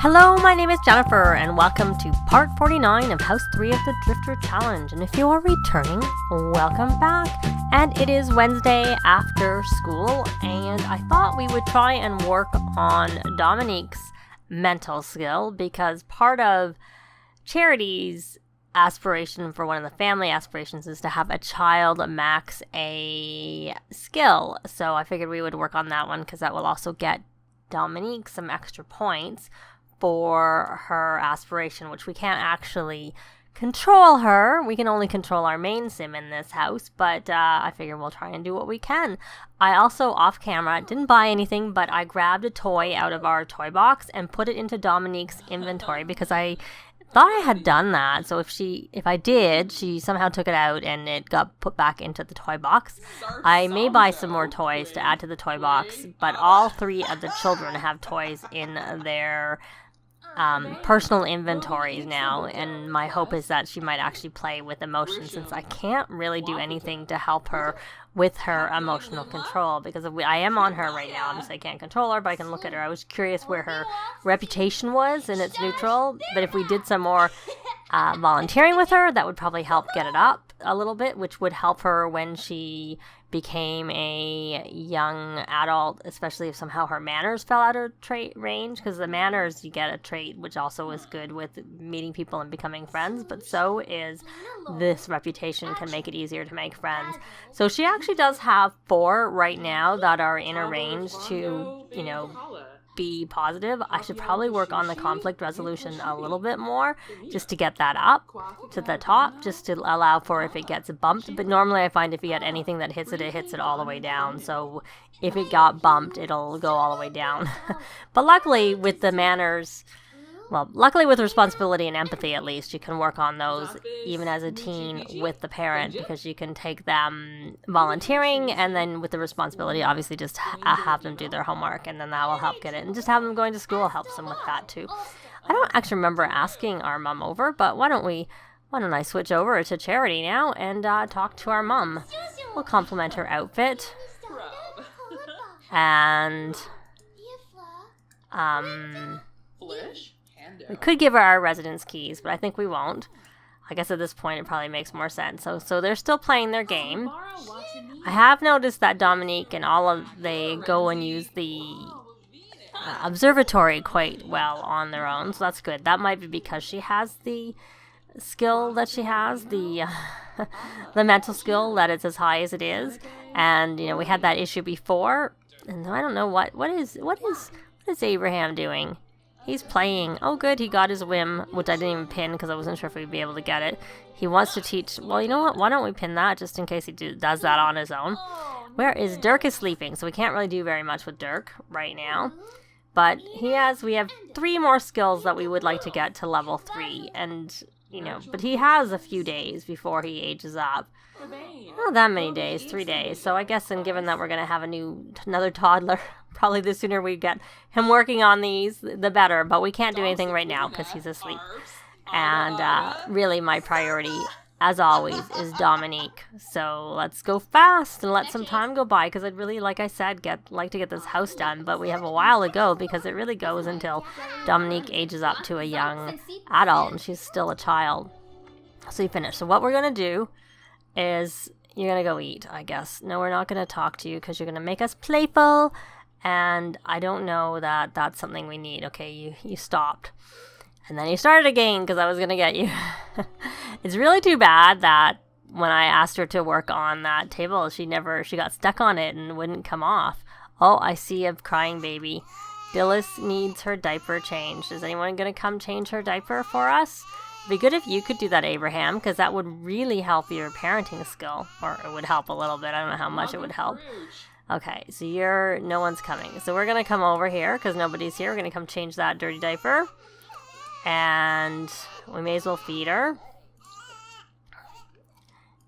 Hello, my name is Jennifer, and welcome to part 49 of House 3 of the Drifter Challenge. And if you are returning, welcome back. And it is Wednesday after school, and I thought we would try and work on Dominique's mental skill, because part of Charity's aspiration for one of the family aspirations is to have a child max a skill. So I figured we would work on that one, because that will also get Dominique some extra points for her aspiration, which we can't actually control her. We can only control our main sim in this house, but I figure we'll try and do what we can. I also, off camera, didn't buy anything, but I grabbed a toy out of our toy box and put it into Dominique's inventory, because I thought I had done that. So if I did, she somehow took it out and it got put back into the toy box. I may buy some more toys to add to the toy box, but all three of the children have toys in their personal inventories now, and my hope is that she might actually play with emotion, since I can't really do anything to help her with her emotional control, because I am on her right now. Obviously I can't control her, but I can look at her. I was curious where her reputation was, and it's neutral, but if we did some more volunteering with her, that would probably help get it up a little bit, which would help her when she became a young adult, especially if somehow her manners fell out of trait range, because the manners, you get a trait which also is good with meeting people and becoming friends, but so is this reputation can make it easier to make friends. So she actually does have 4 right now that are in a range to, be positive. I should probably work on the conflict resolution a little bit more, just to get that up to the top, just to allow for if it gets bumped. But normally I find if you get anything that hits it all the way down. So if it got bumped, it'll go all the way down. But luckily with the manners, luckily with responsibility and empathy, at least, you can work on those even as a teen with the parent, because you can take them volunteering, and then with the responsibility, obviously just have them do their homework, and then that will help get it. And just have them going to school helps them with that too. I don't actually remember asking our mom over, but why don't I switch over to Charity now and talk to our mom. We'll compliment her outfit. And we could give her our residence keys, but I think we won't. I guess at this point it probably makes more sense. So they're still playing their game. I have noticed that Dominique and they go and use the observatory quite well on their own, so that's good. That might be because she has the skill that she has, the mental skill, that it's as high as it is. And we had that issue before, and I don't know what is Abraham doing. He's playing. Oh, good. He got his whim, which I didn't even pin because I wasn't sure if we'd be able to get it. He wants to teach. Well, you know what? Why don't we pin that just in case he does that on his own? Where is Dirk? Is sleeping, so we can't really do very much with Dirk right now. But we have 3 more skills that we would like to get to level 3, and but he has a few days before he ages up. Not that many days, 3 days. So I guess, and given that we're gonna have another toddler, probably the sooner we get him working on these, the better. But we can't do anything right now because he's asleep. And really, my priority, as always, is Dominique. So let's go fast and let some time go by, because I'd really, like I said, like to get this house done. But we have a while to go, because it really goes until Dominique ages up to a young adult, and she's still a child. So you finish. So what we're gonna do is you're gonna go eat, I guess. No, we're not gonna talk to you because you're gonna make us playful, and I don't know that that's something we need. Okay, you stopped, and then you started again because I was gonna get you. It's really too bad that when I asked her to work on that table, she got stuck on it and wouldn't come off. Oh, I see a crying baby. Dillis needs her diaper changed. Is anyone gonna come change her diaper for us? It'd be good if you could do that, Abraham, because that would really help your parenting skill, or it would help a little bit. I don't know how much it would help. Okay, so no one's coming. So we're going to come over here, because nobody's here. We're going to come change that dirty diaper. And we may as well feed her,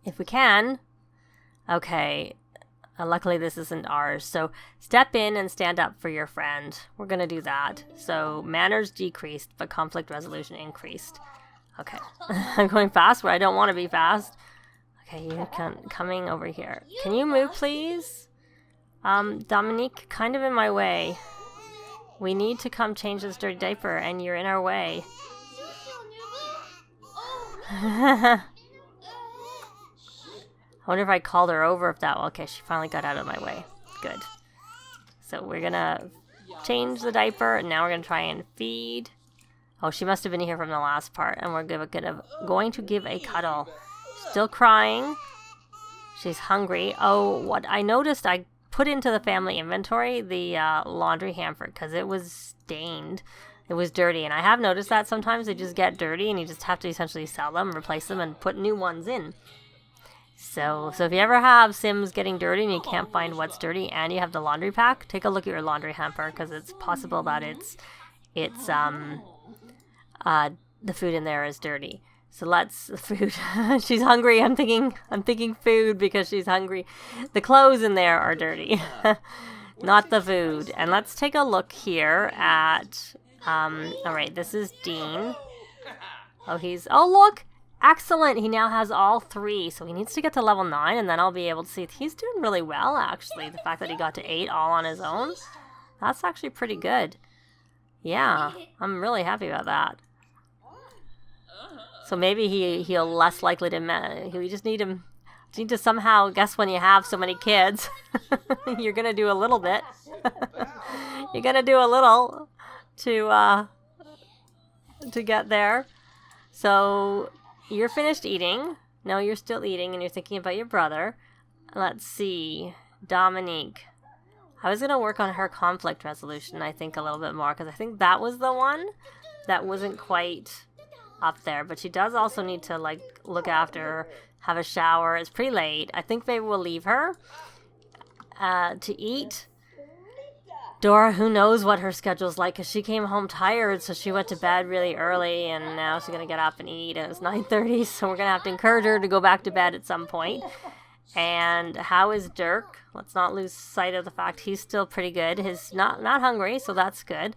if we can. Okay, luckily this isn't ours. So step in and stand up for your friend. We're going to do that. So manners decreased, but conflict resolution increased. Okay, I'm going fast where I don't want to be fast. Okay, you're coming over here. Can you move, please? Dominique, kind of in my way. We need to come change this dirty diaper, and you're in our way. I wonder if I called her over if that... Okay, she finally got out of my way. Good. So we're gonna change the diaper, and now we're gonna try and feed. Oh, she must have been here from the last part, and we're going to give a cuddle. Still crying. She's hungry. Oh, what I noticed, I put into the family inventory the laundry hamper because it was stained. It was dirty, and I have noticed that sometimes they just get dirty, and you just have to essentially sell them, replace them, and put new ones in. So if you ever have Sims getting dirty and you can't find what's dirty, and you have the laundry pack, take a look at your laundry hamper because it's possible that it's the food in there is dirty. So let's food. She's hungry. I'm thinking food because she's hungry. The clothes in there are dirty, not the food. And let's take a look here at. All right, this is Dean. Oh look, excellent. He now has all 3, so he needs to get to level 9, and then I'll be able to see he's doing really well. Actually, the fact that he got to 8 all on his own, that's actually pretty good. Yeah, I'm really happy about that. So maybe he'll less likely to... We just need to somehow guess when you have so many kids. You're going to do a little bit. You're going to do a little to get there. So you're finished eating. No, you're still eating and you're thinking about your brother. Let's see. Dominique. I was going to work on her conflict resolution, I think, a little bit more, because I think that was the one that wasn't quite up there. But she does also need to, like, look after her, have a shower. It's pretty late. I think maybe we'll leave her to eat. Dora, who knows what her schedule's like, because she came home tired, so she went to bed really early, and now she's going to get up and eat, and it's 9:30, so we're going to have to encourage her to go back to bed at some point. And how is Dirk? Let's not lose sight of the fact he's still pretty good. He's not hungry, so that's good.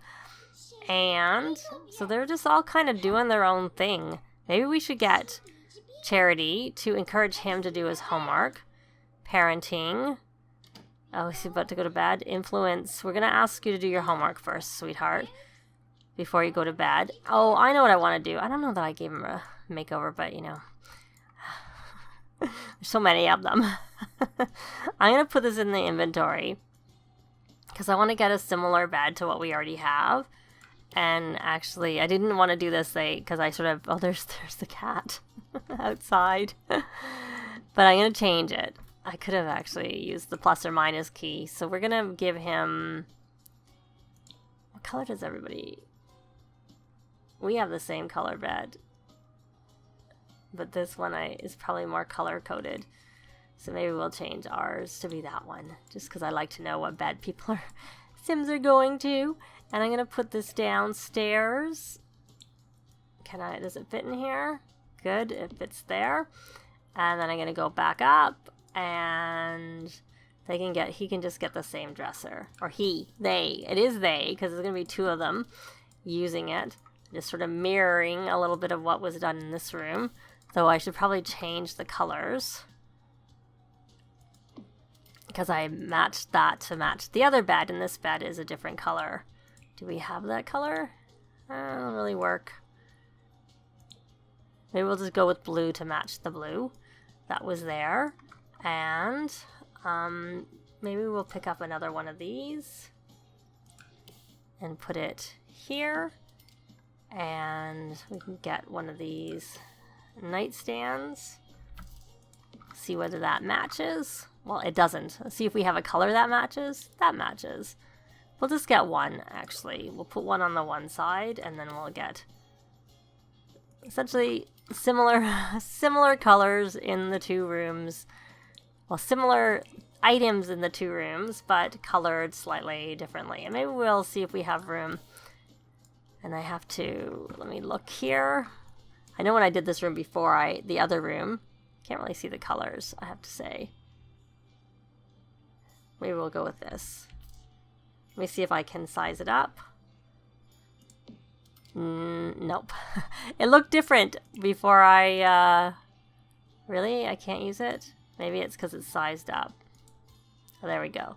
And so they're just all kind of doing their own thing. Maybe we should get Charity to encourage him to do his homework. Parenting. Oh, he's about to go to bed. Influence. We're going to ask you to do your homework first, sweetheart, before you go to bed. Oh, I know what I want to do. I don't know that I gave him a makeover, but, you know. There's so many of them. I'm going to put this in the inventory because I want to get a similar bed to what we already have. And actually, I didn't want to do this because I sort of... Oh, there's the cat outside. But I'm going to change it. I could have actually used the plus or minus key. So we're going to give him... What color does everybody... We have the same color bed. But this one is probably more color-coded. So maybe we'll change ours to be that one. Just because I like to know what bed Sims are going to. And I'm going to put this downstairs. Does it fit in here? Good, it fits there. And then I'm going to go back up. And he can just get the same dresser. Or they. It is they, because there's going to be 2 of them using it. Just sort of mirroring a little bit of what was done in this room. Though I should probably change the colors. Because I matched that to match the other bed, and this bed is a different color. Do we have that color? That don't really work. Maybe we'll just go with blue to match the blue that was there. And maybe we'll pick up another one of these and put it here. And we can get one of these nightstands. See whether that matches. Well, it doesn't. Let's see if we have a color that matches. That matches. We'll just get one, actually. We'll put one on the one side, and then we'll get essentially similar colors in the 2 rooms. Well, similar items in the 2 rooms, but colored slightly differently. And maybe we'll see if we have room. And I have to, let me look here. I know when I did this room before, the other room, can't really see the colors, I have to say. Maybe we'll go with this. Let me see if I can size it up. Nope. It looked different before really? I can't use it? Maybe it's because it's sized up. Oh, there we go.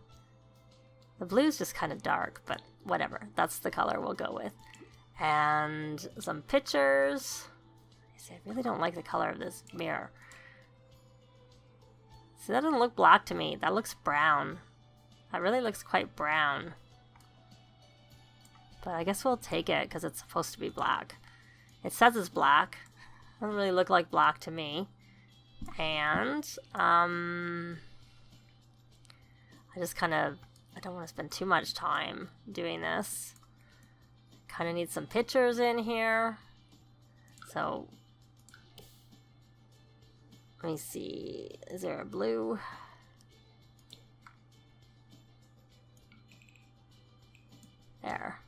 The blue's just kind of dark, but whatever. That's the color we'll go with. And some pictures. See, I really don't like the color of this mirror. See, that doesn't look black to me. That looks brown. That really looks quite brown. But I guess we'll take it because it's supposed to be black. It says it's black. Doesn't really look like black to me. And I just kind of, I don't want to spend too much time doing this. Kind of need some pictures in here. So let me see, is there a blue? There.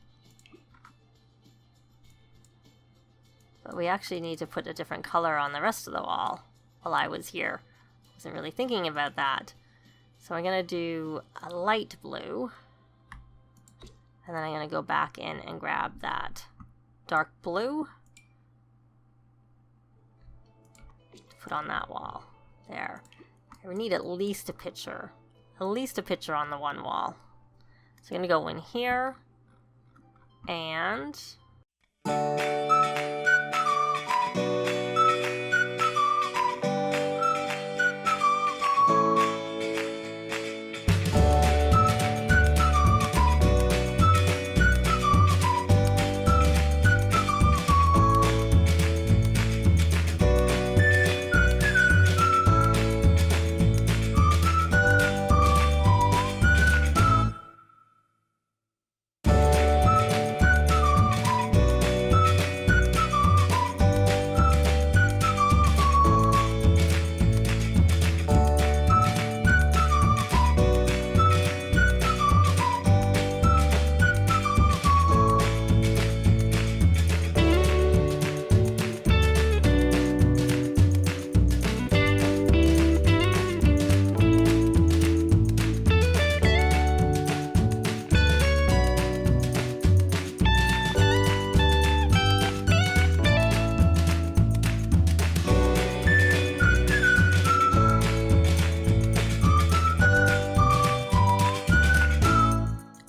But we actually need to put a different color on the rest of the wall while I was here. Wasn't really thinking about that. So I'm going to do a light blue. And then I'm going to go back in and grab that dark blue. To put on that wall. There. We need at least a picture. At least a picture on the one wall. So I'm going to go in here. And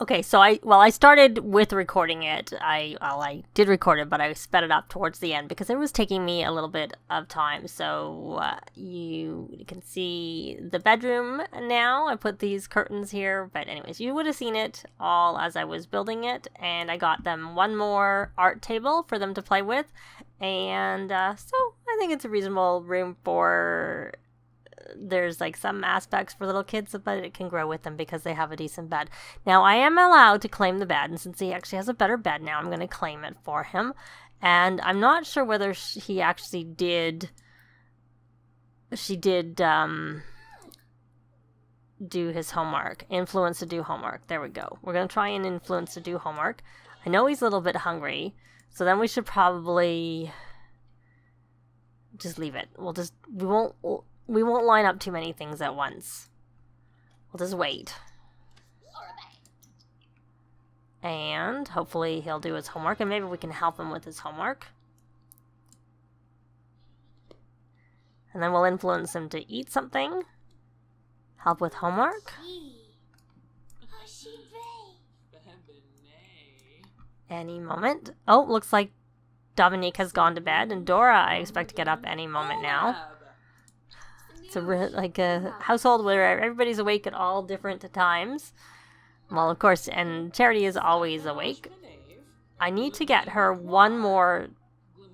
okay, so I started with recording it. I did record it, but I sped it up towards the end because it was taking me a little bit of time. So you can see the bedroom now. I put these curtains here, but anyways, you would have seen it all as I was building it, and I got them one more art table for them to play with, and so I think it's a reasonable room for. There's like some aspects for little kids, but it can grow with them because they have a decent bed. Now I am allowed to claim the bed, and since he actually has a better bed now, I'm going to claim it for him. And I'm not sure whether he actually did. She did do his homework. Influence to do homework. There we go. We're going to try and influence to do homework. I know he's a little bit hungry, so then we should probably just leave it. We won't line up too many things at once. We'll just wait. And hopefully he'll do his homework, and maybe we can help him with his homework. And then we'll influence him to eat something. Help with homework. Any moment. Oh, looks like Dominique has gone to bed, and Dora I expect to get up any moment now. It's like a household where everybody's awake at all different times. Well, of course, and Charity is always awake. I need to get her one more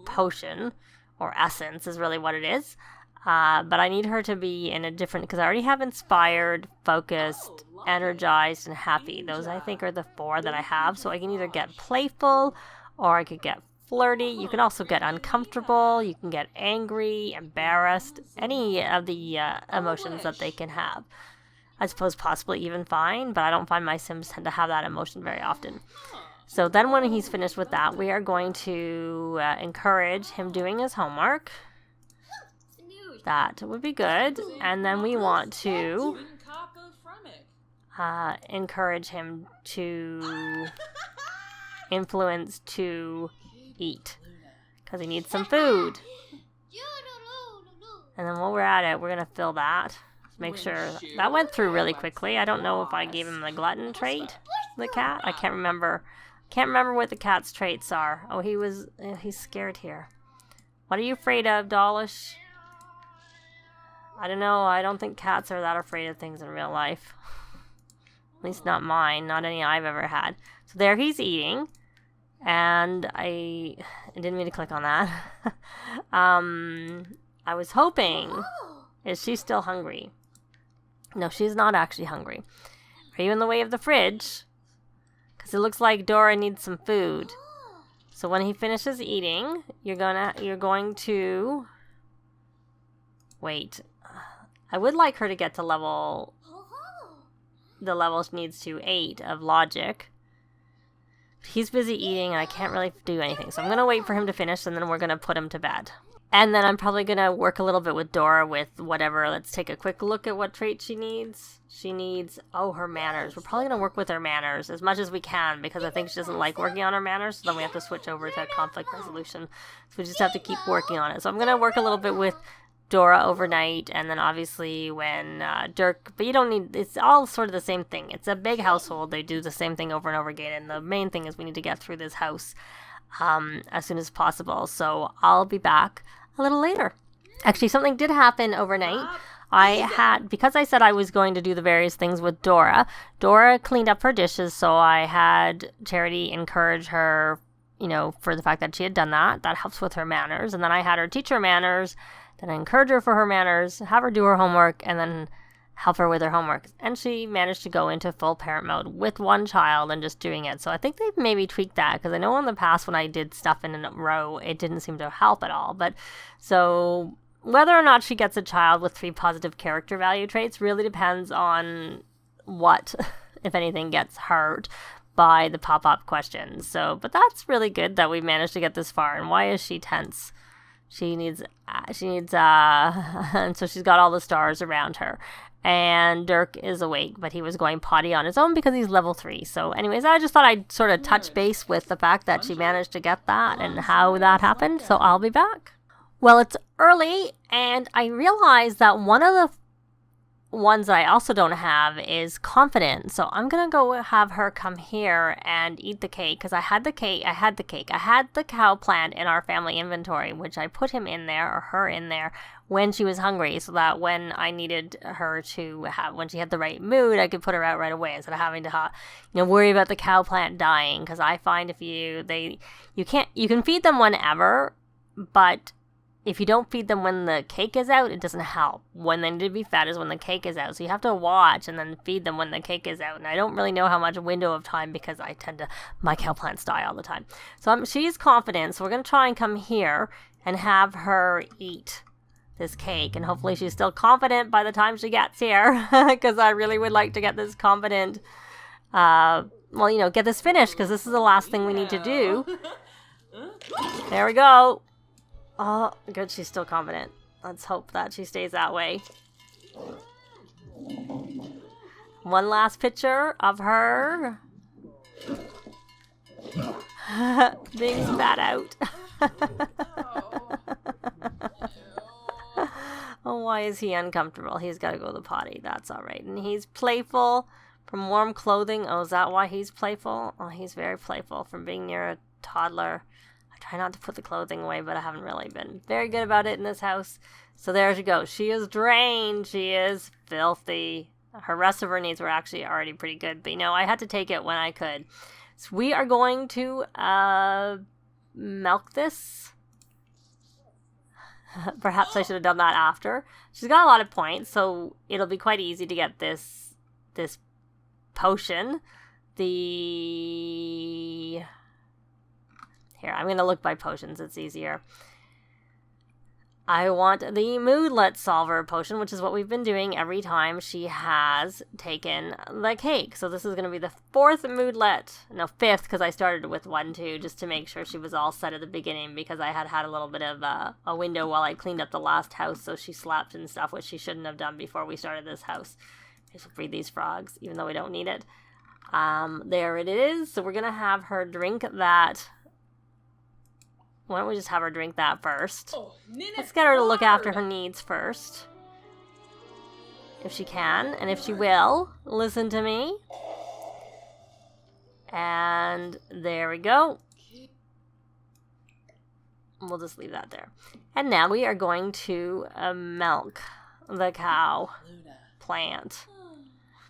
potion, or essence is really what it is. But I need her to be in a different, because I already have inspired, focused, energized, and happy. Those I think are the 4 that I have. So I can either get playful, or I could get flirty. You can also get uncomfortable. You can get angry, embarrassed, any of the emotions that they can have. I suppose possibly even fine, but I don't find my Sims tend to have that emotion very often. So then when he's finished with that, we are going to encourage him doing his homework. That would be good. And then we want to encourage him to influence to eat, because he needs some food. And then while we're at it, we're going to fill that. Make sure that went through really quickly. I don't know if I gave him the glutton trait. the cat? I can't remember. Can't remember what the cat's traits are. Oh, he's scared here. What are you afraid of, Dawlish? I don't know. I don't think cats are that afraid of things in real life. At least not mine. Not any I've ever had. So there he's eating. And I didn't mean to click on that. I was hoping... Is she still hungry? No, she's not actually hungry. Are you in the way of the fridge? Because it looks like Dora needs some food. So when he finishes eating, you're going to... Wait. I would like her to get to level... The level she needs to 8 of logic. He's busy eating and I can't really do anything. So I'm going to wait for him to finish and then we're going to put him to bed. And then I'm probably going to work a little bit with Dora with whatever. Let's take a quick look at what trait she needs. She needs, her manners. We're probably going to work with her manners as much as we can because I think she doesn't like working on her manners. So then we have to switch over to conflict resolution. So we just have to keep working on it. So I'm going to work a little bit with Dora overnight. And then obviously when Dirk, but you don't need, it's all sort of the same thing. It's a big household. They do the same thing over and over again. And the main thing is we need to get through this house as soon as possible. So I'll be back a little later. Actually, something did happen overnight. Because I said I was going to do the various things with Dora cleaned up her dishes, so I had Charity encourage her, for the fact that she had done that. That helps with her manners. And then I had her teach her manners, then I encourage her for her manners, have her do her homework, and then help her with her homework. And she managed to go into full parent mode with one child and just doing it. So I think they've maybe tweaked that because I know in the past when I did stuff in a row, it didn't seem to help at all. But so whether or not she gets a child with 3 positive character value traits really depends on what, if anything, gets hurt by the pop-up questions. So, but that's really good that we managed to get this far. And why is she tense? She needs, and so she's got all the stars around her. And Dirk is awake, but he was going potty on his own because he's level 3. So anyways, I just thought I'd sort of touch base with the fact that she managed to get that and how that happened. So I'll be back. Well, it's early, and I realized that one of the ones that I also don't have is confident. So I'm going to go have her come here and eat the cake because I had the cake. I had the cow plant in our family inventory, which I put him in there or her in there when she was hungry so that when I needed her to have, when she had the right mood, I could put her out right away instead of having to, worry about the cow plant dying. Because I find you can feed them whenever, but if you don't feed them when the cake is out, it doesn't help. When they need to be fed is when the cake is out. So you have to watch and then feed them when the cake is out. And I don't really know how much window of time because I tend to, my cow plants die all the time. So she's confident. So we're going to try and come here and have her eat this cake. And hopefully she's still confident by the time she gets here. Because I really would like to get this confident, get this finished. Because this is the last thing we need to do. There we go. Oh, good, she's still confident. Let's hope that she stays that way. One last picture of her being spat out. Oh, why is he uncomfortable? He's got to go to the potty. That's all right. And he's playful from warm clothing. Oh, is that why he's playful? Oh, he's very playful from being near a toddler. Try not to put the clothing away, but I haven't really been very good about it in this house. So there she goes. She is drained. She is filthy. Her rest of her needs were actually already pretty good. But, I had to take it when I could. So we are going to milk this. Perhaps I should have done that after. She's got a lot of points, so it'll be quite easy to get this potion. Here, I'm going to look by potions. It's easier. I want the Moodlet Solver potion, which is what we've been doing every time she has taken the cake. So this is going to be the 4th Moodlet. No, 5th, because I started with 1, too, just to make sure she was all set at the beginning, because I had a little bit of a window while I cleaned up the last house, so she slept and stuff, which she shouldn't have done before we started this house. Just breed these frogs, even though we don't need it. There it is. So we're going to have her drink that. Why don't we just have her drink that first? Let's get her to look after her needs first. If she can, and if she will, listen to me. And there we go. We'll just leave that there. And now we are going to milk the cow plant.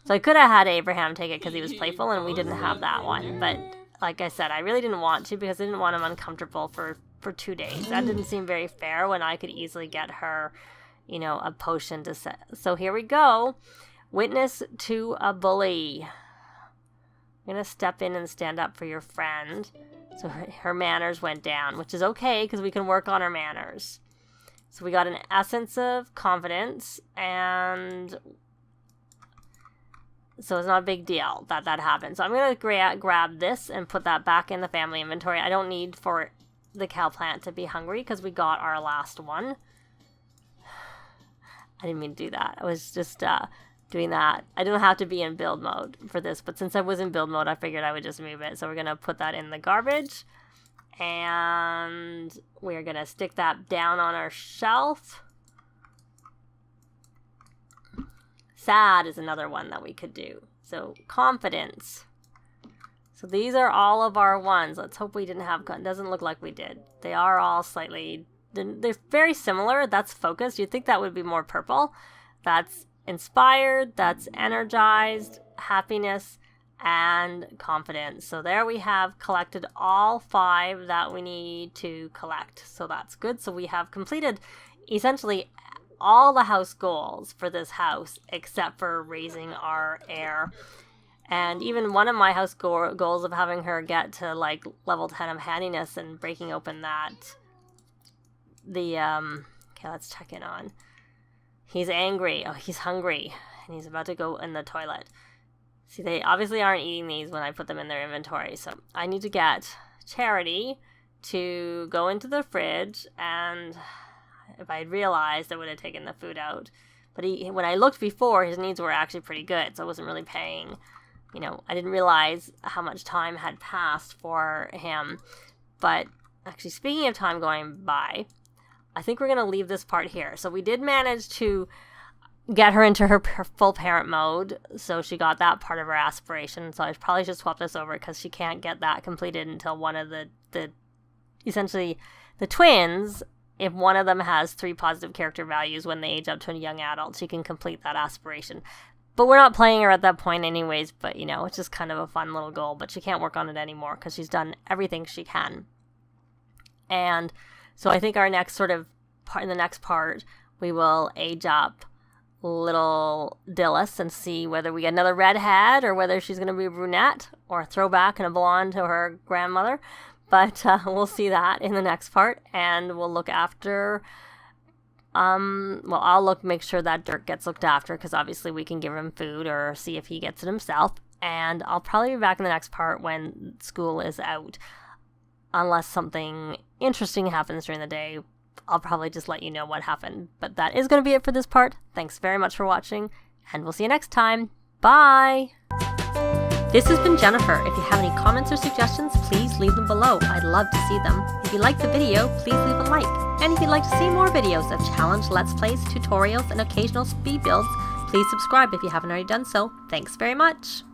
So I could have had Abraham take it because he was playful and we didn't have that one. But like I said, I really didn't want to because I didn't want him uncomfortable for 2 days. That didn't seem very fair when I could easily get her, you know, a potion to set. So here we go. Witness to a bully. You're going to step in and stand up for your friend. So her manners went down, which is okay because we can work on her manners. So we got an essence of confidence, and so it's not a big deal that happened. So I'm going to grab this and put that back in the family inventory. I don't need for the cow plant to be hungry because we got our last one. I didn't mean to do that. I was just doing that. I don't have to be in build mode for this, but since I was in build mode, I figured I would just move it. So we're going to put that in the garbage, and we're going to stick that down on our shelf. Sad is another one that we could do. So confidence. So these are all of our ones. Let's hope we didn't have, it doesn't look like we did. They are all slightly, they're very similar. That's focused. You'd think that would be more purple. That's inspired, that's energized, happiness, and confidence. So there we have collected all 5 that we need to collect. So that's good. So we have completed essentially all the house goals for this house except for raising our heir. And even one of my house goals of having her get to like level 10 of handiness and breaking open that, okay, let's check in on. He's angry. Oh, he's hungry. And he's about to go in the toilet. See, they obviously aren't eating these when I put them in their inventory. So I need to get Charity to go into the fridge. And if I had realized, I would have taken the food out. But when I looked before, his needs were actually pretty good. So I wasn't really paying, you know, I didn't realize how much time had passed for him. But actually, speaking of time going by, I think we're going to leave this part here. So we did manage to get her into her full parent mode. So she got that part of her aspiration. So I probably should swap this over because she can't get that completed until one of the essentially the twins, if one of them has 3 positive character values when they age up to a young adult, she can complete that aspiration. But we're not playing her at that point anyways. But, you know, it's just kind of a fun little goal. But she can't work on it anymore because she's done everything she can. And so I think our next sort of part, in the next part, we will age up little Dillis and see whether we get another redhead or whether she's going to be a brunette or a throwback and a blonde to her grandmother. But we'll see that in the next part, and we'll look after, I'll make sure that Dirk gets looked after because obviously we can give him food or see if he gets it himself. And I'll probably be back in the next part when school is out. Unless something interesting happens during the day, I'll probably just let you know what happened. But that is going to be it for this part. Thanks very much for watching, and we'll see you next time. Bye! This has been Jennifer. If you have any comments or suggestions, please leave them below. I'd love to see them. If you liked the video, please leave a like. And if you'd like to see more videos of challenge, let's plays, tutorials, and occasional speed builds, please subscribe if you haven't already done so. Thanks very much!